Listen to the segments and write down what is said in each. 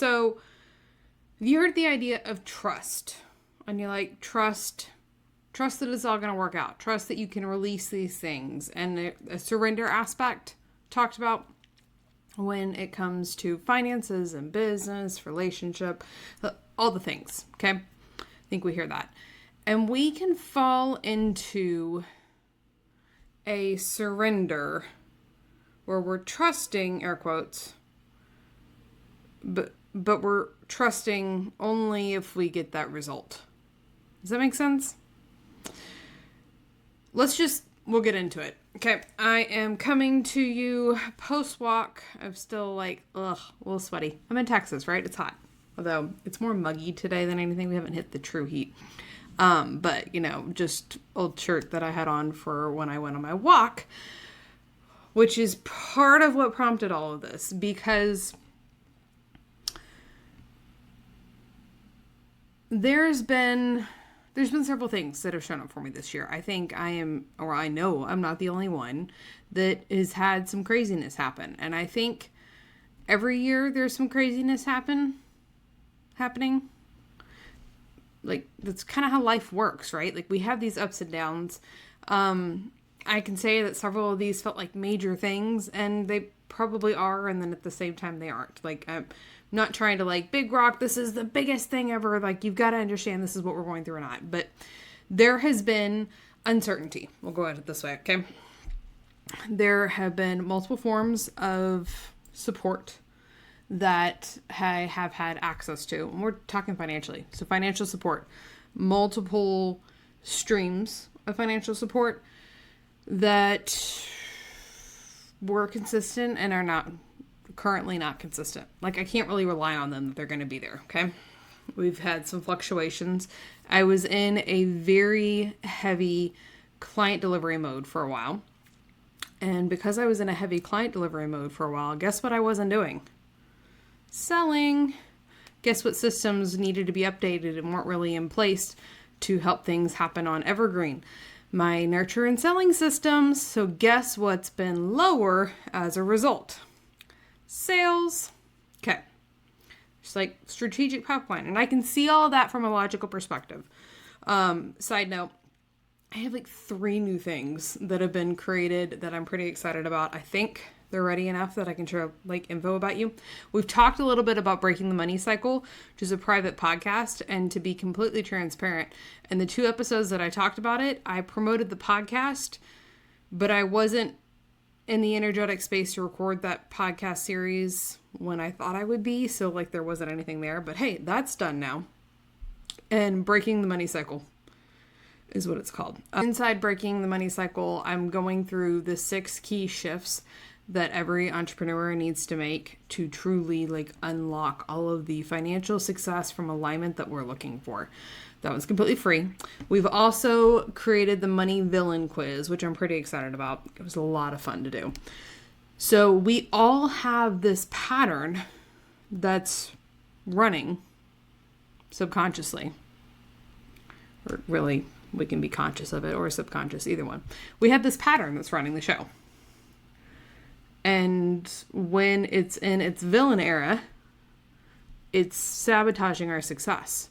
So you heard the idea of trust, and you're like, trust that it's all going to work out. Trust that you can release these things. And a surrender aspect talked about when it comes to finances and business, relationship, all the things. Okay. I think we hear that. And we can fall into a surrender where we're trusting, air quotes, but we're trusting only if we get that result. Does that make sense? We'll get into it. Okay, I am coming to you post-walk. I'm still like, a little sweaty. I'm in Texas, right? It's hot. Although it's more muggy today than anything. We haven't hit the true heat. But, just old shirt that I had on for when I went on my walk, which is part of what prompted all of this, because there's been several things that have shown up for me this year. I think I know I'm not the only one that has had some craziness happen. And I think every year there's some craziness happening. Like, that's kind of how life works, right? Like, we have these ups and downs. I can say that several of these felt like major things, and they probably are, and then at the same time they aren't. Like, I'm not trying to, like, big rock, this is the biggest thing ever. Like, you've got to understand this is what we're going through or not. But there has been uncertainty. We'll go at it this way, okay? There have been multiple forms of support that I have had access to. And we're talking financially. So financial support. Multiple streams of financial support that were consistent and are currently not consistent. Like, I can't really rely on them that they're going to be there, okay? We've had some fluctuations. I was in a very heavy client delivery mode for a while. And because I was in a heavy client delivery mode for a while, guess what I wasn't doing? Selling. Guess what systems needed to be updated and weren't really in place to help things happen on Evergreen? My nurture and selling systems. So guess what's been lower as a result? Sales. Okay. Just like strategic pipeline. And I can see all of that from a logical perspective. Side note, I have like 3 new things that have been created that I'm pretty excited about. I think they're ready enough that I can share like info about you. We've talked a little bit about Breaking the Money Cycle, which is a private podcast. And to be completely transparent, in the 2 episodes that I talked about it, I promoted the podcast, but I wasn't in the energetic space to record that podcast series when I thought I would be. So like there wasn't anything there, but hey, that's done now. And Breaking the Money Cycle is what it's called. Inside Breaking the Money Cycle, I'm going through the 6 key shifts that every entrepreneur needs to make to truly like unlock all of the financial success from alignment that we're looking for. That one's completely free. We've also created the Money Villain Quiz, which I'm pretty excited about. It was a lot of fun to do. So we all have this pattern that's running subconsciously. Or really, we can be conscious of it or subconscious, either one. We have this pattern that's running the show. And when it's in its villain era, it's sabotaging our success.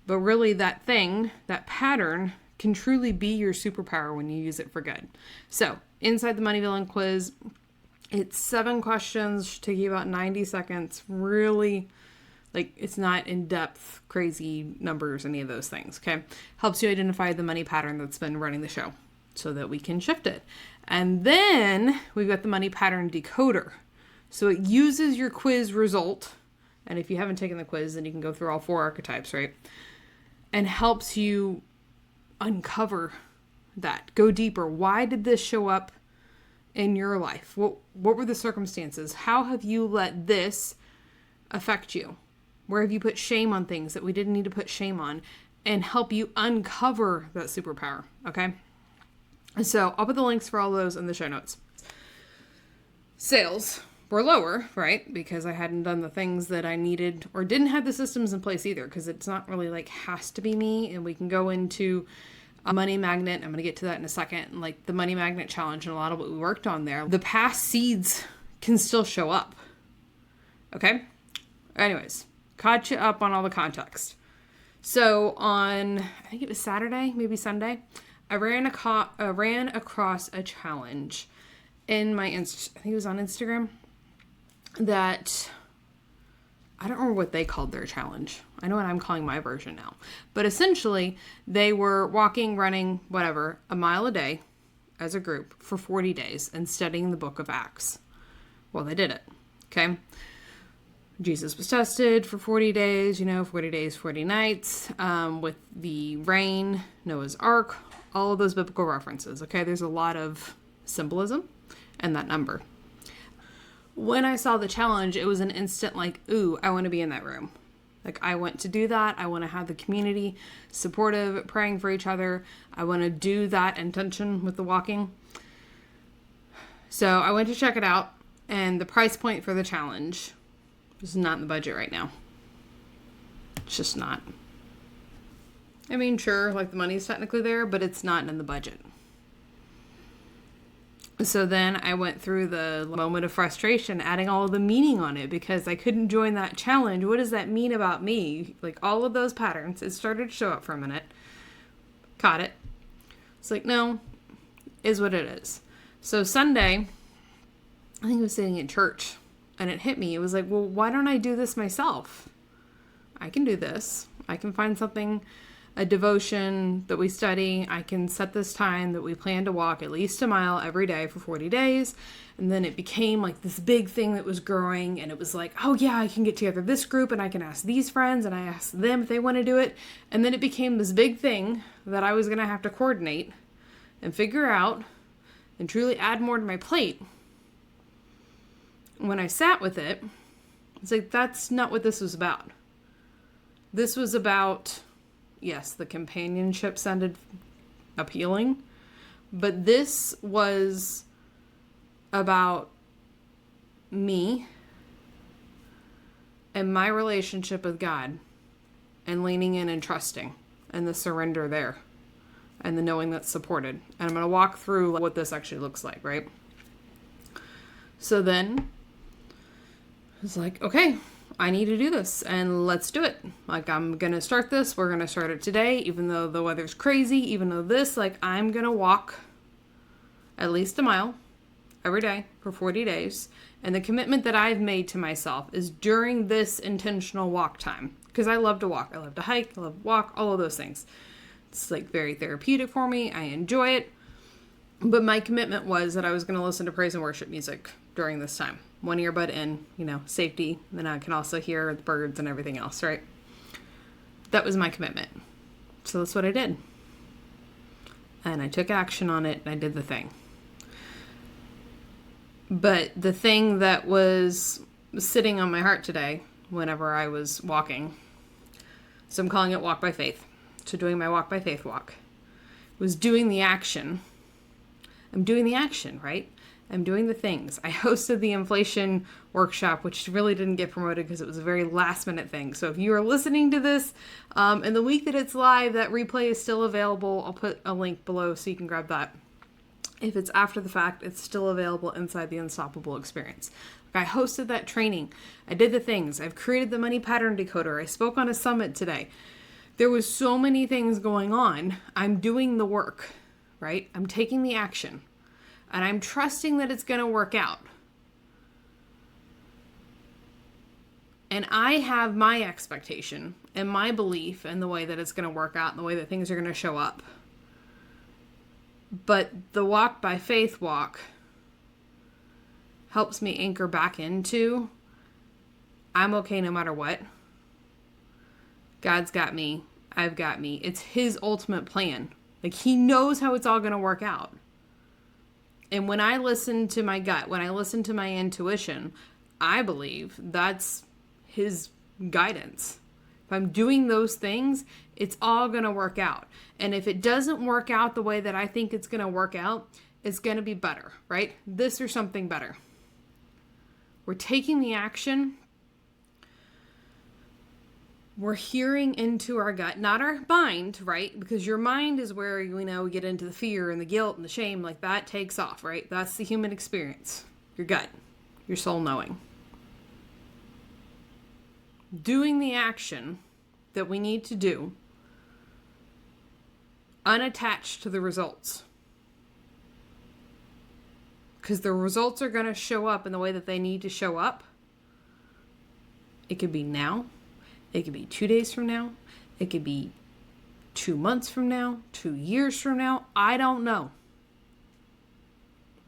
But really that pattern can truly be your superpower when you use it for good. So inside the Money Villain Quiz, it's 7 questions, should take you about 90 seconds. Really, like, it's not in-depth, crazy numbers, any of those things, okay? Helps you identify the money pattern that's been running the show so that we can shift it. And then we've got the money pattern decoder. So it uses your quiz result. And if you haven't taken the quiz, then you can go through all 4 archetypes, right? And helps you uncover that. Go deeper. Why did this show up in your life? What were the circumstances? How have you let this affect you? Where have you put shame on things that we didn't need to put shame on? And help you uncover that superpower, okay? So I'll put the links for all those in the show notes. Sales were lower, right? Because I hadn't done the things that I needed or didn't have the systems in place either. Because it's not really like has to be me. And we can go into a money magnet. I'm going to get to that in a second. Like the money magnet challenge and a lot of what we worked on there. The past seeds can still show up. Okay? Anyways, caught you up on all the context. So on, I think it was Saturday, maybe Sunday, I ran across a challenge in my I think it was on Instagram, that I don't remember what they called their challenge. I know what I'm calling my version now. But essentially, they were walking, running, whatever, a mile a day as a group for 40 days and studying the book of Acts. Well, they did it. Okay? Jesus was tested for 40 days, 40 days, 40 nights, with the rain, Noah's Ark, all of those biblical references. Okay? There's a lot of symbolism in that number. When I saw the challenge, it was an instant like, ooh, I want to be in that room. Like, I want to do that. I want to have the community supportive, praying for each other. I want to do that intention with the walking. So I went to check it out, and the price point for the challenge is not in the budget right now. It's just not. I mean, sure, like the money's technically there, but it's not in the budget. So then I went through the moment of frustration, adding all of the meaning on it because I couldn't join that challenge. What does that mean about me? Like all of those patterns, it started to show up for a minute. Caught it. It's like, no, is what it is. So Sunday, I think I was sitting in church and it hit me. It was like, well, why don't I do this myself? I can do this. I can find something, a devotion that we study. I can set this time that we plan to walk at least a mile every day for 40 days. And then it became like this big thing that was growing. And it was like, oh yeah, I can get together this group and I can ask these friends and I ask them if they want to do it. And then it became this big thing that I was going to have to coordinate and figure out and truly add more to my plate. When I sat with it, it's like, that's not what this was about. This was about, yes, the companionship sounded appealing, but this was about me and my relationship with God and leaning in and trusting and the surrender there and the knowing that's supported. And I'm going to walk through what this actually looks like, right? So then it's like, okay, I need to do this and let's do it. Like, I'm going to start this. We're going to start it today, even though the weather's crazy, even though this, like, I'm going to walk at least a mile every day for 40 days. And the commitment that I've made to myself is during this intentional walk time, because I love to walk. I love to hike. I love to walk, all of those things. It's like very therapeutic for me. I enjoy it. But my commitment was that I was going to listen to praise and worship music during this time. One earbud in, safety. Then I can also hear the birds and everything else, right? That was my commitment. So that's what I did. And I took action on it and I did the thing. But the thing that was sitting on my heart today, whenever I was walking, so I'm calling it Walk by Faith. So doing my Walk by Faith walk, was doing the action. I'm doing the action, right? I'm doing the things. I hosted the inflation workshop, which really didn't get promoted because it was a very last minute thing. So if you are listening to this in the week that it's live, that replay is still available. I'll put a link below so you can grab that. If it's after the fact, it's still available inside the Unstoppable Experience. I hosted that training. I did the things. I've created the money pattern decoder. I spoke on a summit today. There was so many things going on. I'm doing the work, right? I'm taking the action. And I'm trusting that it's going to work out. And I have my expectation and my belief in the way that it's going to work out and the way that things are going to show up. But the Walk by Faith walk helps me anchor back into, I'm okay no matter what. God's got me. I've got me. It's His ultimate plan. Like, He knows how it's all going to work out. And when I listen to my gut, when I listen to my intuition, I believe that's His guidance. If I'm doing those things, it's all going to work out. And if it doesn't work out the way that I think it's going to work out, it's going to be better, right? This or something better. We're taking the action. We're hearing into our gut, not our mind, right? Because your mind is where, we get into the fear and the guilt and the shame, like that takes off, right? That's the human experience. Your gut, your soul knowing. doing the action that we need to do unattached to the results. Because the results are going to show up in the way that they need to show up. It could be now. It could be 2 days from now. It could be 2 months from now, 2 years from now. I don't know.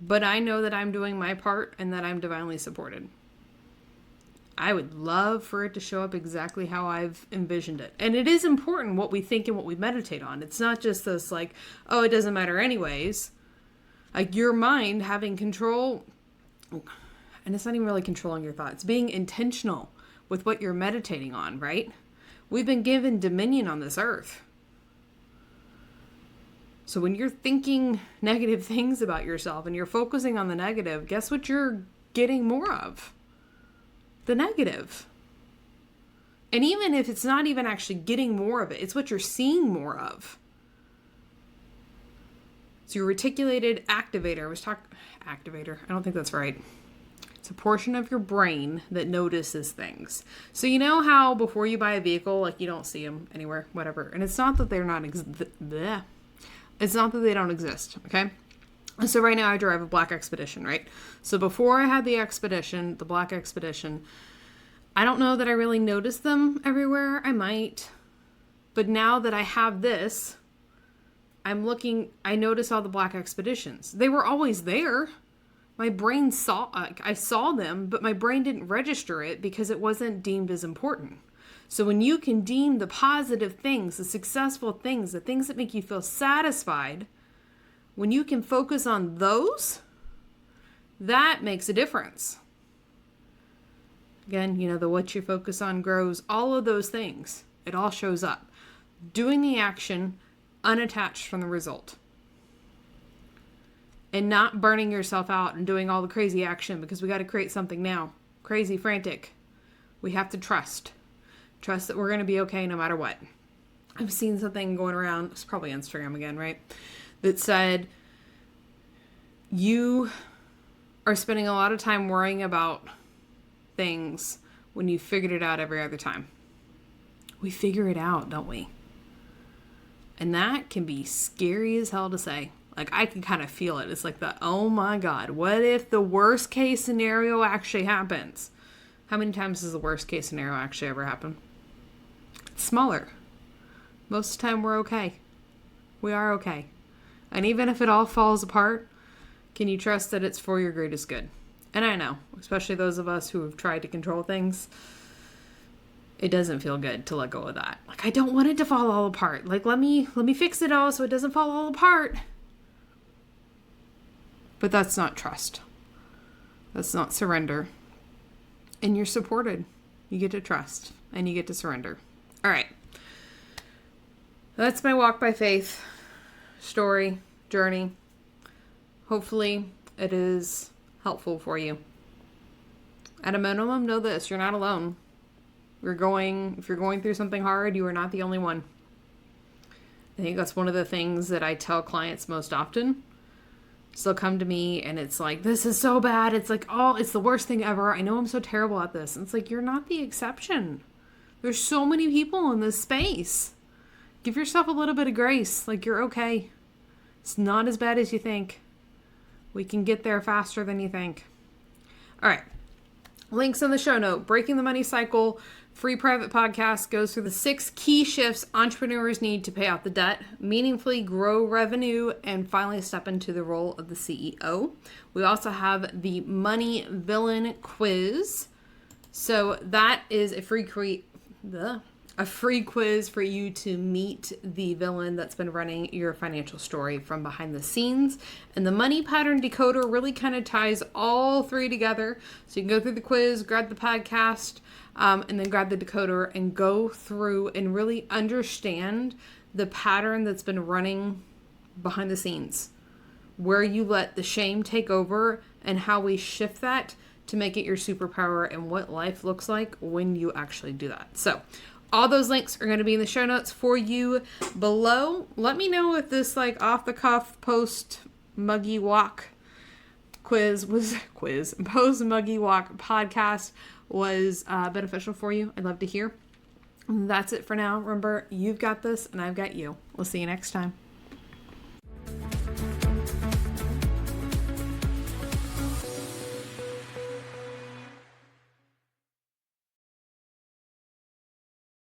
But I know that I'm doing my part and that I'm divinely supported. I would love for it to show up exactly how I've envisioned it. And it is important what we think and what we meditate on. It's not just this like, oh, it doesn't matter anyways. Like your mind having control, and it's not even really controlling your thoughts, being intentional with what you're meditating on, right? We've been given dominion on this earth. So when you're thinking negative things about yourself and you're focusing on the negative, guess what you're getting more of? The negative. And even if it's not even actually getting more of it, it's what you're seeing more of. So your reticulated activator, activator, I don't think that's right. It's a portion of your brain that notices things. So you know how before you buy a vehicle, like you don't see them anywhere, whatever. And it's not that they're not, it's not that they don't exist, okay? So right now I drive a black Expedition, right? So before I had the Expedition, the black Expedition, I don't know that I really noticed them everywhere. I might. But now that I have this, I notice all the black Expeditions. They were always there. My brain I saw them, but my brain didn't register it because it wasn't deemed as important. So when you can deem the positive things, the successful things, the things that make you feel satisfied, when you can focus on those, that makes a difference. Again, the what you focus on grows, all of those things, it all shows up. Doing the action unattached from the result. And not burning yourself out and doing all the crazy action because we got to create something now. Crazy, frantic. We have to trust. Trust that we're going to be okay no matter what. I've seen something going around, it's probably Instagram again, right? That said, you are spending a lot of time worrying about things when you figured it out every other time. We figure it out, don't we? And that can be scary as hell to say. Like, I can kind of feel it. It's like oh my God, what if the worst case scenario actually happens? How many times does the worst case scenario actually ever happen? It's smaller. Most of the time we're okay. We are okay. And even if it all falls apart, can you trust that it's for your greatest good? And I know, especially those of us who have tried to control things, it doesn't feel good to let go of that. Like, I don't want it to fall all apart. Like, let me fix it all so it doesn't fall all apart. But that's not trust. That's not surrender. And you're supported. You get to trust and you get to surrender. All right. That's my walk by faith story, journey. Hopefully it is helpful for you. At a minimum, know this, you're not alone. If you're going through something hard, you are not the only one. I think that's one of the things that I tell clients most often. So they'll come to me and it's like, this is so bad. It's like, oh, it's the worst thing ever. I know I'm so terrible at this. And it's like, you're not the exception. There's so many people in this space. Give yourself a little bit of grace. Like, you're okay. It's not as bad as you think. We can get there faster than you think. All right. Links in the show note. Breaking the Money Cycle, free private podcast, goes through the 6 key shifts entrepreneurs need to pay out the debt, meaningfully grow revenue, and finally step into the role of the CEO. We also have the Money Villain Quiz. So that is a free quiz for you to meet the villain that's been running your financial story from behind the scenes. And the Money Pattern Decoder really kind of ties all 3 together. So you can go through the quiz, grab the podcast, and then grab the decoder and go through and really understand the pattern that's been running behind the scenes, where you let the shame take over and how we shift that to make it your superpower and what life looks like when you actually do that. So all those links are going to be in the show notes for you below. Let me know if this off the cuff post muggy walk post muggy walk podcast was beneficial for you. I'd love to hear. That's it for now. Remember, you've got this and I've got you. We'll see you next time.